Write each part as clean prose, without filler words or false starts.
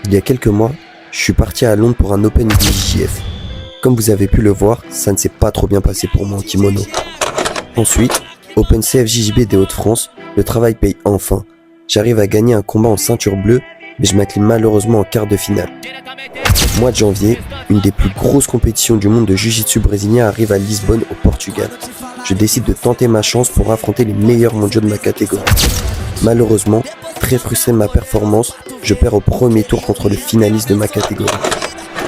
Il y a quelques mois, je suis parti à Londres pour un Open IBJJF. Comme vous avez pu le voir, ça ne s'est pas trop bien passé pour moi en kimono. Ensuite, Open CFJJB des Hauts-de-France, le travail paye enfin. J'arrive à gagner un combat en ceinture bleue, mais je m'incline malheureusement en quart de finale. Mois de janvier, une des plus grosses compétitions du monde de Jiu-Jitsu brésilien arrive à Lisbonne au Portugal. Je décide de tenter ma chance pour affronter les meilleurs mondiaux de ma catégorie. Malheureusement, très frustré de ma performance, je perds au premier tour contre le finaliste de ma catégorie.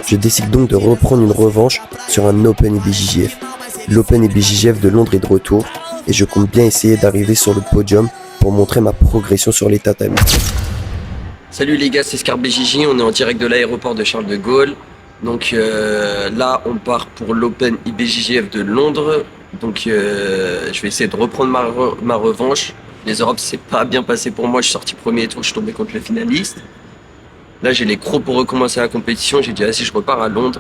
Je décide donc de reprendre une revanche sur un Open IBJJF. L'Open IBJJF de Londres est de retour et je compte bien essayer d'arriver sur le podium pour montrer ma progression sur les tatamis. Salut les gars, c'est Scar BJJ, on est en direct de l'aéroport de Charles de Gaulle. Donc là, on part pour l'Open IBJJF de Londres. Donc je vais essayer de reprendre ma revanche. Les Europes, c'est pas bien passé pour moi, je suis sorti premier tour, je suis tombé contre le finaliste. Là, j'ai les crocs pour recommencer la compétition, j'ai dit ah, si je repars à Londres.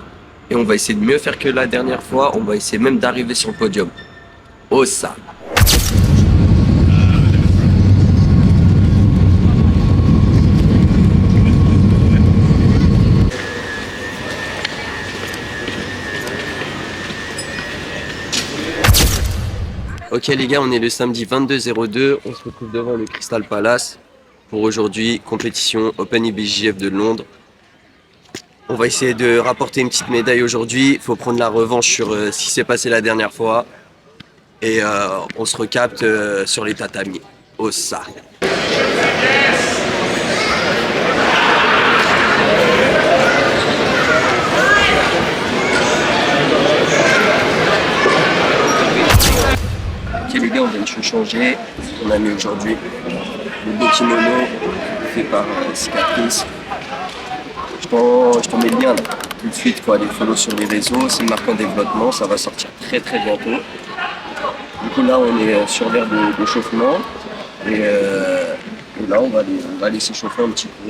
Et on va essayer de mieux faire que la dernière fois, on va essayer même d'arriver sur le podium. Oh ça! Ok les gars, on est le samedi 22/02, on se retrouve devant le Crystal Palace pour aujourd'hui, compétition Open IBJJF de Londres. On va essayer de rapporter une petite médaille aujourd'hui, il faut prendre la revanche sur ce qui s'est passé la dernière fois et on se recapte sur les tatamis. Oh ça! Ok les gars, on vient de se changer, on a mis aujourd'hui le beau kimono fait par Cicatrice. Je t'en mets le lien là, tout de suite, faut aller follow sur les réseaux, c'est une marque en développement, ça va sortir très bientôt. Du coup là on est sur l'air d'échauffement et là on va aller s'échauffer un petit peu.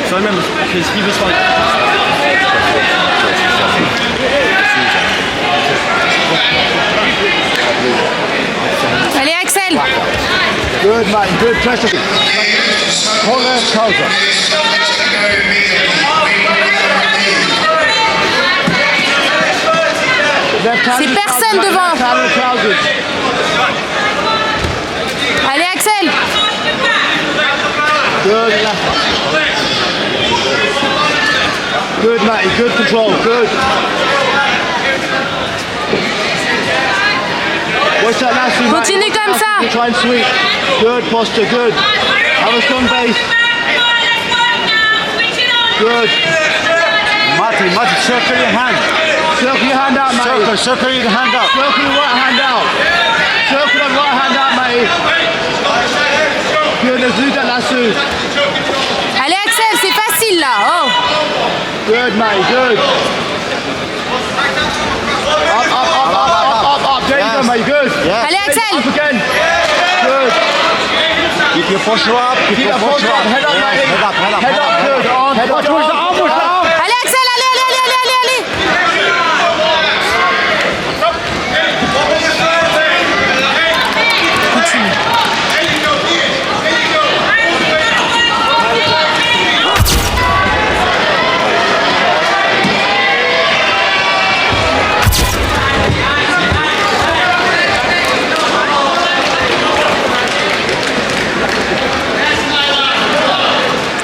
So I remember because he was like. Allez Axel! Good man, good pressure. Corner, counter. C'est personne devant. Allez Axel! Good left. Good Matty, good control, good. Watch that last one, Matty. Continue comme ça. Try and sweep. Good posture, good. Have a strong base. Good. Matty, circle your hand. Circle your hand out, Matty. Circle your hand out. Circle your right hand out. Circle the right hand out, Matty. Good, let's do that lasso. Allez Axel, c'est facile là! Oh! Good, Matty, good. Up. There you go, mate, good. Yeah. Allez Axel! Up again. Good. Keep your posture up. Keep your posture up. Head up, Matty. Head up. Head up, good. Arm. Head up. Watch the arm, watch the arm. Allez Axel, allez!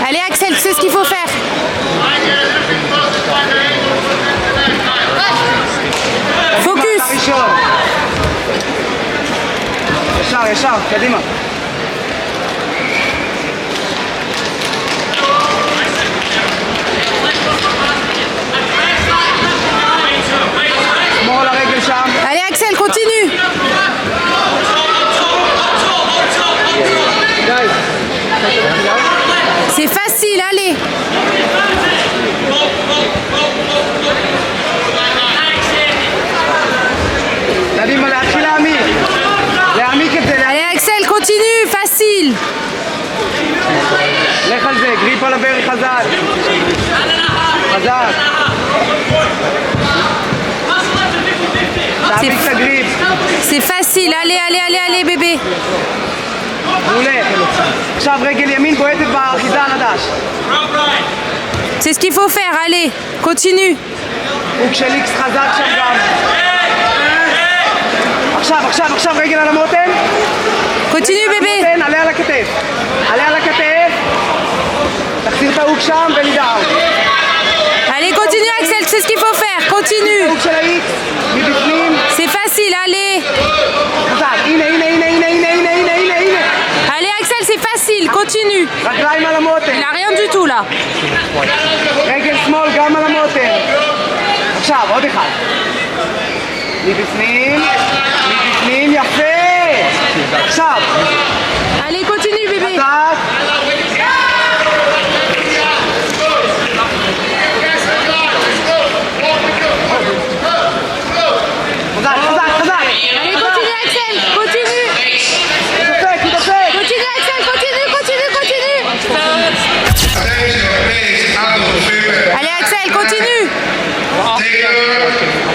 Allez Axel, tu sais ce qu'il faut faire! Focus! Yashar, kadima. Allez Axel, continue! Continue, facile. לך על זה, גריפ על הברך חזק. חזק. תעמיק את הגריפ. C'est facile. Allez, allez, allez, allez, bébé. מעולה. עכשיו רגל ימין בועטת באחיזה על הדש. C'est ce qu'il faut faire. Allez, continue. הוק של איקס חזק שם גם. עכשיו, רגל על המותן. Continue, bébé. המותן, עלה על הכתף. עלה על הכתף. תחזיר את ההוק שם ולידאו. Allez, continue, Axel. C'est ce qu'il faut faire. Continue. ההוק של האיקס, מבפנים. C'est facile. Allez. חזק, הנה. Allez, Axel, c'est facile. Continue. רגליים על המותן. Il a rien du tout là. רגל שמאל גם על המותן. עכשיו, עוד אחד. מבפנים, יפה. עכשיו, Allez, continue, bébé. חזק. חזק. Allez, continue, Axel. Continue. הוא דופק. Continue, Axel. Continue. Allez, Axel, continue.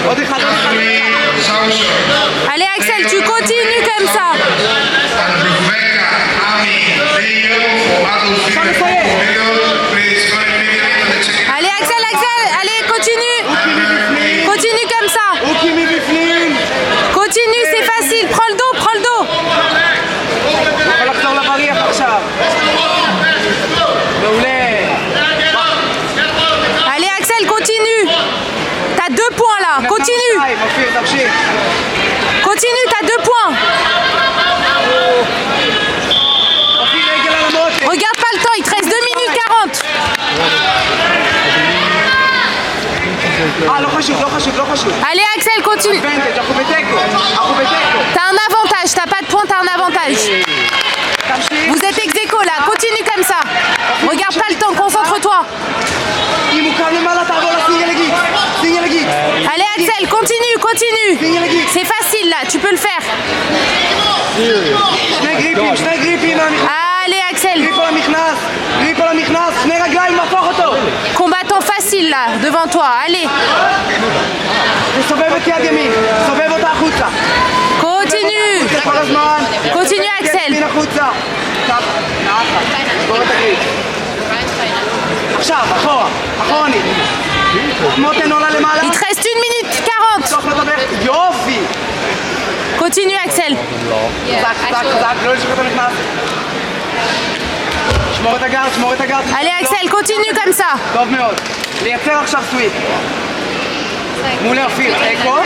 עוד אחד. Allez, Axel, tu continues comme ça. Allez, Axel. Allez, continue. Continue comme ça. אוקי מבפנים. Continue, c'est facile. Prends le dos. יכול לחזור לבריח עכשיו. מעולה. Allez, Axel, continue. T'as 2 points là. Continue. אופיר, תמשיך. Continue, t'as 2 points. אופיר, רגל על המותן. Regarde pas le temps, il te reste 2 minutes 40. לא חשוב. Allez, Axel, continue. Advantage, אנחנו בתיקו. T'as un avantage, t'as pas de points, t'as un avantage. תמשיך. Vous êtes ex aequo là, continue comme ça. Regarde pas le temps, concentre-toi. אם הוא קם למעלה, תעבור לסינגל לגיט. Allez, Axel, continue. C'est facile là, tu peux le faire. שני גריפים. Allez, Axel. גריפ על המכנס. שני רגליים, להפוך אותו. Combattant facile là, devant toi. Allez, וסובב את יד ימין. סובב אותה החוצה. continue. זה כל הזמן. Continue, Axel. ימין החוצה. ככה. סגור את הגריפ. עכשיו, אחורנית. מותן עולה למעלה. Il te reste 1 minute 40. תוך לדבר. יופי. Continue, Axel. חזק. לא לשחרר את המכנס. שמור את הגארד. Allez, Axel, continue comme ça. טוב מאוד. לייצר עכשיו סוויט. מעולה אופיר. תיקו.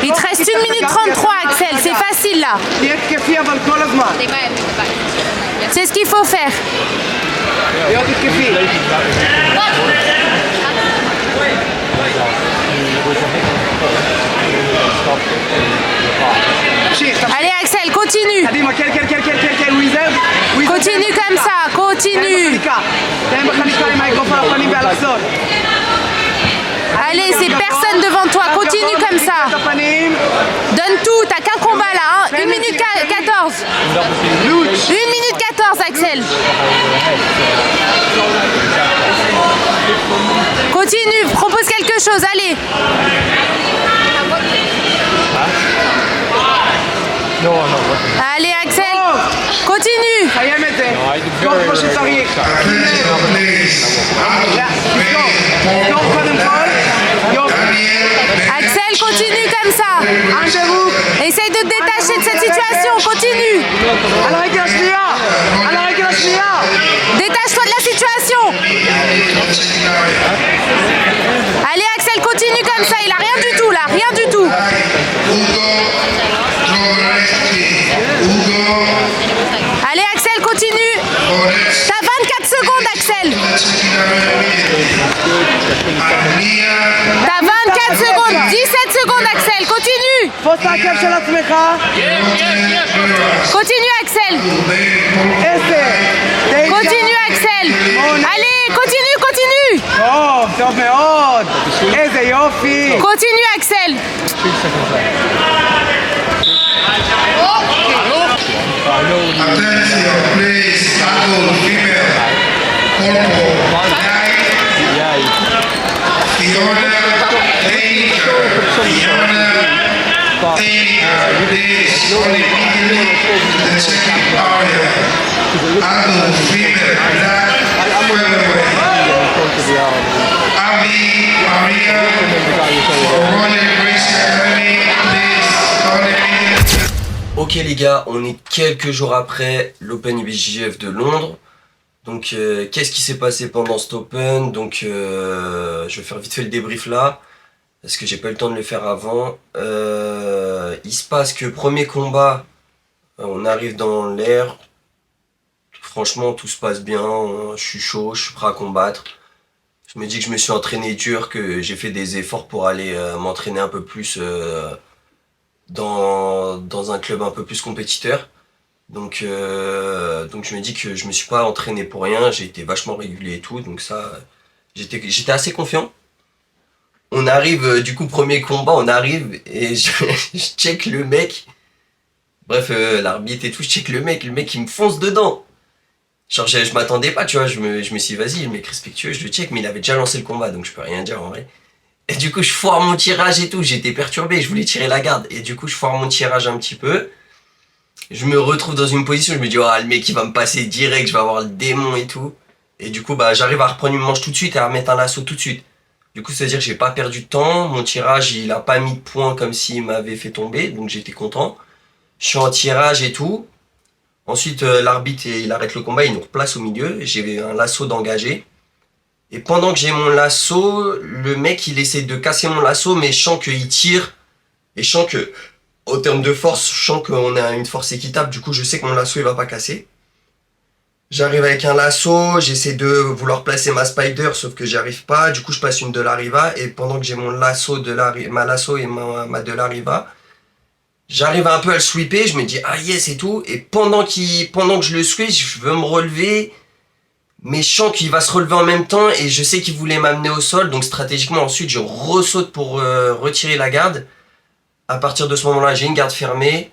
Il te reste 1 minute 33, Axel. C'est facile là. תהיה תקפי אבל כל הזמן. C'est ce qu'il faut faire. להיות תקפי. תמשיך. Allez, Axel, continue. קדימה, כן. וויזר. Continue comme ça, continue. תן בחניקה עם האגרוף על הפנים באלכסון. Allez, c'est personne devant toi, continue comme ça. את הפנים. Donne tout, t'as qu'un combat là, hein. 1 minute 14. 1 minute 14, Axel. Continue, propose quelque chose, allez. Allez, Axel, continue. חיים את זה. תזכור כמו שצריך. תזכור קודם כל. יופי. Axel, continue comme ça. אנדרוק. Essaye de te détacher de cette situation, continue. על הרגל השנייה. Détache-toi de la situation. Allez, Axel, continue comme ça, il a rien du tout là, rien du tout. Allez, Axel, continue. T'as 24 secondes, Axel. T'as 24 secondes, 17 secondes, Axel, continue. תפוס את העקב של עצמך. Continue, Axel. 10. Continue, Axel. Allez, continue. טוב מאוד. איזה יופי. Continue, Axel. I know this on immediately the checking area. Angle, female, black, featherweight. Avi, Maria, Royal Grace Academy, please on immediately. Ok les gars, on est quelques jours après l'Open IBJJF de Londres. Donc qu'est-ce qui s'est passé pendant cet Open? Donc je vais faire vite fait le débrief là, parce que j'ai pas eu le temps de le faire avant. Il se passe que premier combat, on arrive dans l'air. Franchement tout se passe bien, je suis chaud, je suis prêt à combattre. Je me dis que je me suis entraîné dur, que j'ai fait des efforts pour aller m'entraîner un peu plus dans un club un peu plus compétiteur. Donc je me dis que je me suis pas entraîné pour rien, j'ai été vachement régulier et tout, donc ça, j'étais assez confiant. On arrive, du coup, premier combat, on arrive et je check le mec. Bref, l'arbitre et tout, je check le mec il me fonce dedans. Genre je m'attendais pas, tu vois, je me suis dit vas-y, le mec respectueux, je le check, mais il avait déjà lancé le combat, donc je peux rien dire en vrai. Et du coup, je foire mon tirage et tout, j'étais perturbé, je voulais tirer la garde. Et du coup, je foire mon tirage un petit peu. Je me retrouve dans une position, je me dis, oh, le mec il va me passer direct, je vais avoir le démon et tout. Et du coup, bah, j'arrive à reprendre une manche tout de suite et à remettre un lasso tout de suite. Du coup, c'est-à-dire que j'ai pas perdu de temps, mon tirage il a pas mis de points comme s'il m'avait fait tomber, donc j'étais content. Je suis en tirage et tout. Ensuite, l'arbitre il arrête le combat, il nous replace au milieu, j'ai un lasso d'engagé. Et pendant que j'ai mon lasso, le mec il essaie de casser mon lasso, mais je sens qu'il tire. Et je sens que, au terme de force, je sens qu'on a une force équitable, du coup je sais que mon lasso il va pas casser. J'arrive avec un lasso, j'essaie de vouloir placer ma spider, sauf que j'y arrive pas, du coup je passe une de la riva, et pendant que j'ai mon lasso ma lasso et ma de la riva, j'arrive un peu à le sweeper, je me dis ah yes et tout, et pendant que je le sweep, je veux me relever, mais je sens qu'il va se relever en même temps, et je sais qu'il voulait m'amener au sol, donc stratégiquement ensuite je ressaute pour retirer la garde. À partir de ce moment-là, j'ai une garde fermée,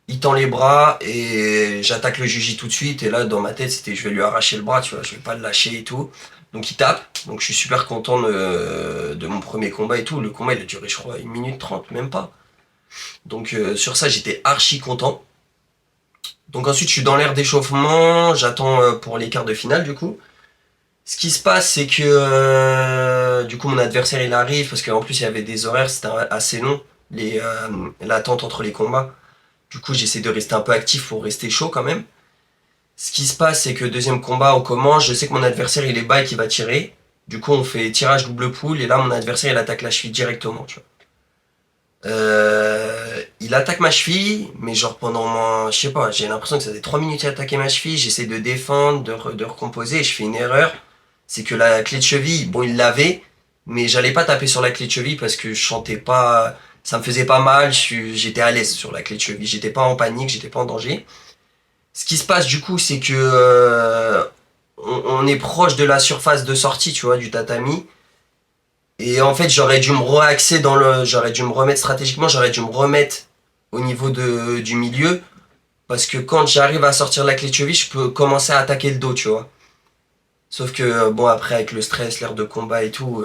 il tend les bras et j'attaque le juji tout de suite. Et là, dans ma tête, c'était je vais lui arracher le bras, tu vois, je vais pas le lâcher et tout. Donc il tape, donc je suis super content de mon premier combat et tout. Le combat, il a duré, je crois, 1 minute 30, même pas. Donc sur ça, j'étais archi content. Donc ensuite, je suis dans l'air d'échauffement, j'attends pour les quarts de finale du coup. Ce qui se passe, c'est que du coup mon adversaire il arrive, parce qu'en plus il y avait des horaires, c'était assez long, l'attente entre les combats. Du coup j'essaie de rester un peu actif pour rester chaud quand même. Ce qui se passe, c'est que deuxième combat, on commence, je sais que mon adversaire il est bas et qu'il va tirer. Du coup on fait tirage double poule, et là mon adversaire il attaque la cheville directement, tu vois. Il attaque ma cheville, mais genre pendant, je sais pas, j'ai l'impression que ça fait 3 minutes à attaquer ma cheville, j'essaie de défendre, de recomposer, et je fais une erreur. C'est que la clé de cheville, bon il l'avait, mais j'allais pas taper sur la clé de cheville parce que je sentais pas, ça me faisait pas mal, j'étais à l'aise sur la clé de cheville, j'étais pas en panique, j'étais pas en danger. Ce qui se passe du coup, c'est que on est proche de la surface de sortie, tu vois, du tatami. Et en fait, j'aurais dû me j'aurais dû me remettre stratégiquement, j'aurais dû me remettre au niveau du milieu, parce que quand j'arrive à sortir la clé de cheville, je peux commencer à attaquer le dos, tu vois. Sauf que, bon, après, avec le stress, l'air de combat et tout,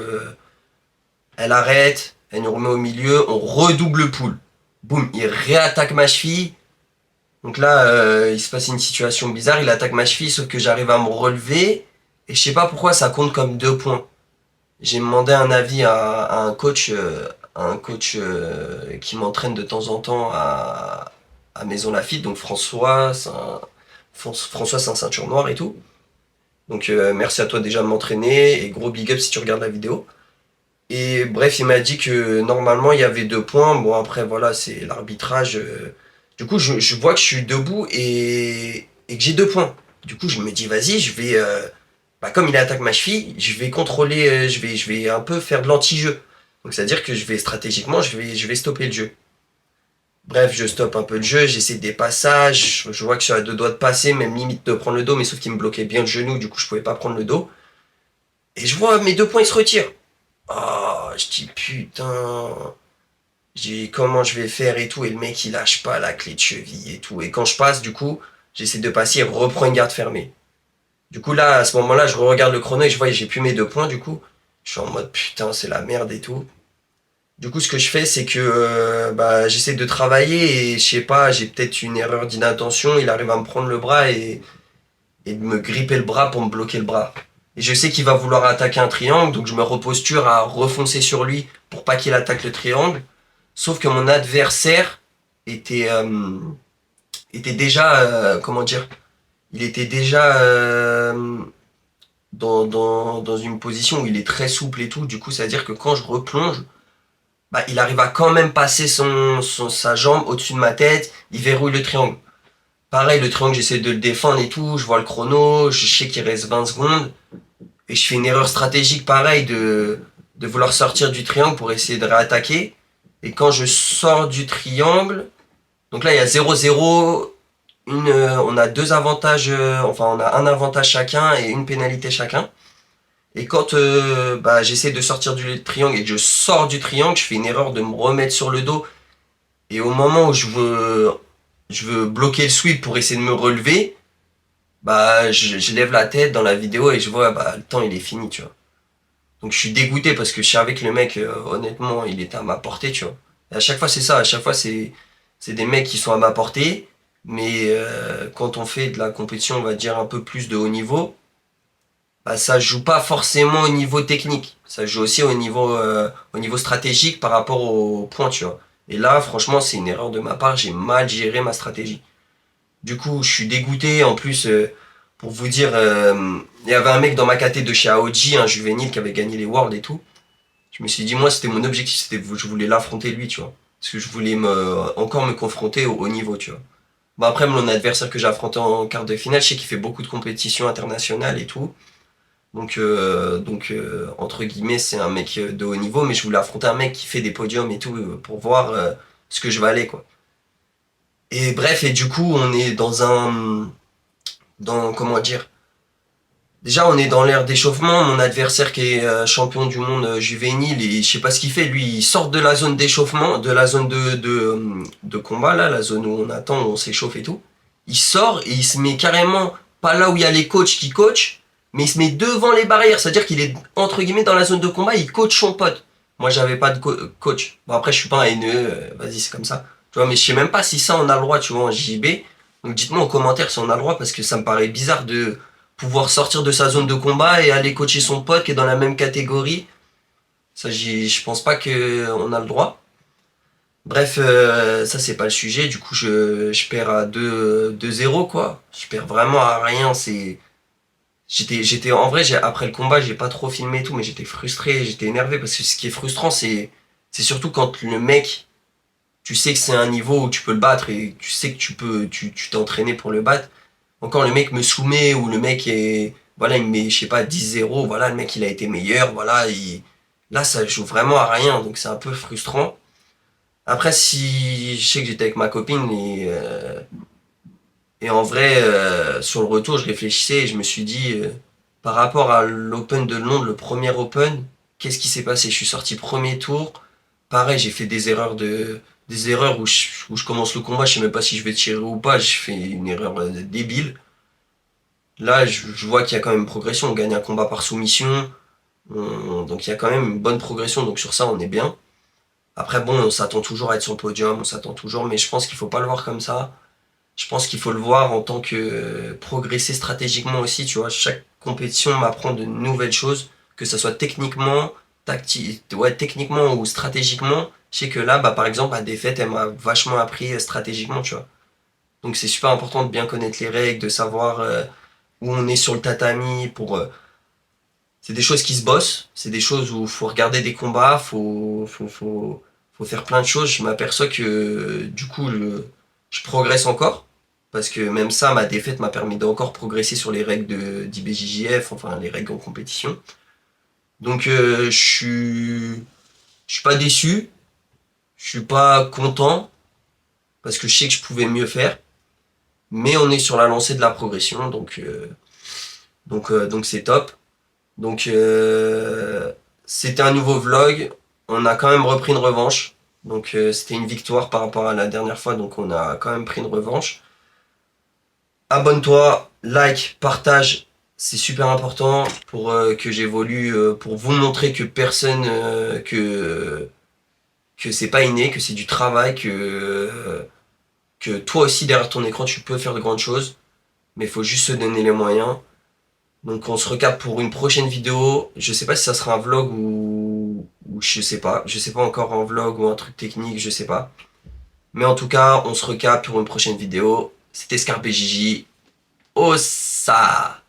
elle arrête, elle nous remet au milieu, on redouble poule. Boum, il réattaque ma cheville. Donc là, il se passe une situation bizarre, il attaque ma cheville, sauf que j'arrive à me relever, et je sais pas pourquoi ça compte comme 2 points. J'ai demandé un avis à un coach, qui m'entraîne de temps en temps à Maison Lafitte, donc François, c'est un ceinture noire et tout. Donc merci à toi déjà de m'entraîner, et gros big up si tu regardes la vidéo. Et bref, il m'a dit que normalement il y avait 2 points. Bon après voilà, c'est l'arbitrage. Du coup je vois que je suis debout et que j'ai 2 points. Du coup je me dis vas-y, je vais... comme il attaque ma cheville, je vais contrôler, je vais un peu faire de l'anti-jeu. Donc c'est-à-dire que je vais stratégiquement, je vais stopper le jeu. Bref, je stoppe un peu le jeu, j'essaie des passages, je vois que je suis à 2 doigts de passer, même limite de prendre le dos, mais sauf qu'il me bloquait bien le genou, du coup je pouvais pas prendre le dos. Et je vois mes 2 points, ils se retirent. Oh, je dis putain, comment je vais faire et tout, et le mec il lâche pas la clé de cheville et tout. Et quand je passe, du coup, j'essaie de passer et reprends une garde fermée. Du coup là, à ce moment-là, je regarde le chrono et je vois que j'ai plus mes 2 points, du coup. Je suis en mode putain, c'est la merde et tout. Du coup, ce que je fais, c'est que j'essaie de travailler et je sais pas, j'ai peut-être une erreur d'inattention. Il arrive à me prendre le bras et de me gripper le bras pour me bloquer le bras. Et je sais qu'il va vouloir attaquer un triangle, donc je me reposture à refoncer sur lui pour pas qu'il attaque le triangle. Sauf que mon adversaire était, était déjà, comment dire, il était déjà dans une position où il est très souple et tout. Du coup, c'est-à-dire que quand je replonge, il arrive à quand même passer sa jambe au-dessus de ma tête, il verrouille le triangle. Pareil, le triangle, j'essaie de le défendre et tout, je vois le chrono, je sais qu'il reste 20 secondes, et je fais une erreur stratégique pareil de vouloir sortir du triangle pour essayer de réattaquer. Et quand je sors du triangle, donc là il y a 0-0, on a deux avantages, on a un avantage chacun et une pénalité chacun. Et quand j'essaie de sortir du triangle et que je sors du triangle, je fais une erreur de me remettre sur le dos. Et au moment où je veux bloquer le sweep pour essayer de me relever, je lève la tête dans la vidéo et je vois, le temps il est fini, tu vois. Donc je suis dégoûté parce que je savais que le mec, honnêtement, il était à ma portée, tu vois. Et à chaque fois c'est ça, à chaque fois c'est des mecs qui sont à ma portée, mais quand on fait de la compétition, on va dire un peu plus de haut niveau, ça joue pas forcément au niveau technique, ça joue aussi au niveau stratégique par rapport aux points, tu vois. Et là, franchement, c'est une erreur de ma part, j'ai mal géré ma stratégie. Du coup, je suis dégoûté. En plus, pour vous dire, il y avait un mec dans ma caté de chez AOG, un juvénile qui avait gagné les Worlds et tout. Je me suis dit, moi, c'était mon objectif, je voulais l'affronter lui, tu vois. Parce que je voulais encore me confronter au haut niveau, tu vois. Bon, après, mon adversaire que j'ai affronté en quart de finale, je sais qu'il fait beaucoup de compétitions internationales et tout. Donc, entre guillemets, c'est un mec de haut niveau, mais je voulais affronter un mec qui fait des podiums et tout pour voir ce que je valais, quoi. Et bref, et du coup, on est comment dire, déjà on est dans l'ère d'échauffement. Mon adversaire qui est champion du monde juvénile, et je sais pas ce qu'il fait, lui il sort de la zone d'échauffement, de la zone de combat là, la zone où on attend, où on s'échauffe et tout. Il sort et il se met carrément pas là où il y a les coachs qui coachent, mais il se met devant les barrières, c'est à dire qu'il est entre guillemets dans la zone de combat, il coach son pote. Moi j'avais pas de coach, bon après je suis pas un haineux, vas-y c'est comme ça, tu vois, mais je sais même pas si ça on a le droit, tu vois, en JB. Donc dites-moi en commentaire si on a le droit, parce que ça me paraît bizarre de pouvoir sortir de sa zone de combat et aller coacher son pote qui est dans la même catégorie. Ça, je pense pas qu'on a le droit. Bref, ça c'est pas le sujet. Du coup, je perds à 2-0 quoi. Je perds vraiment à rien. En vrai, après le combat, j'ai pas trop filmé et tout, mais j'étais frustré, j'étais énervé parce que ce qui est frustrant, c'est surtout quand le mec, tu sais que c'est un niveau où tu peux le battre et tu sais que tu t'es entraîné pour le battre. Encore le mec me soumet ou le mec est, voilà, il me met, je sais pas, 10-0, voilà, le mec il a été meilleur, voilà, là ça joue vraiment à rien, donc c'est un peu frustrant. Après, si je sais que j'étais avec ma copine et en vrai, sur le retour, je réfléchissais et je me suis dit, par rapport à l'Open de Londres, le premier Open, qu'est-ce qui s'est passé? Je suis sorti premier tour, pareil, j'ai fait des erreurs où je commence le combat, je sais même pas si je vais tirer ou pas, je fais une erreur débile. Là, je vois qu'il y a quand même une progression, on gagne un combat par soumission, donc il y a quand même une bonne progression, donc sur ça on est bien. Après bon, on s'attend toujours à être sur le podium, on s'attend toujours, mais je pense qu'il faut pas le voir comme ça. Je pense qu'il faut le voir en tant que progresser stratégiquement aussi, tu vois. Chaque compétition m'apprend de nouvelles choses, que ça soit techniquement, techniquement ou stratégiquement. Je sais que là, par exemple, la défaite, elle m'a vachement appris stratégiquement, tu vois. Donc c'est super important de bien connaître les règles, de savoir où on est sur le tatami c'est des choses qui se bossent, c'est des choses où faut regarder des combats, faut faire plein de choses. Je m'aperçois que du coup, je progresse encore. Parce que même ça, ma défaite m'a permis d'encore progresser sur les règles d'IBJJF, enfin les règles en compétition. Donc je suis pas déçu, je suis pas content, parce que je sais que je pouvais mieux faire. Mais on est sur la lancée de la progression, donc c'est top. Donc c'était un nouveau vlog, on a quand même repris une revanche. Donc c'était une victoire par rapport à la dernière fois, donc on a quand même pris une revanche. Abonne-toi, like, partage, c'est super important pour que j'évolue, pour vous montrer que personne, que c'est pas inné, que c'est du travail, que toi aussi derrière ton écran tu peux faire de grandes choses, mais il faut juste se donner les moyens. Donc on se recapte pour une prochaine vidéo. Je sais pas si ça sera un vlog ou je sais pas. Je sais pas encore, un vlog ou un truc technique, je sais pas. Mais en tout cas, on se recapte pour une prochaine vidéo. C'était Scarpe et Gigi. Oh ça!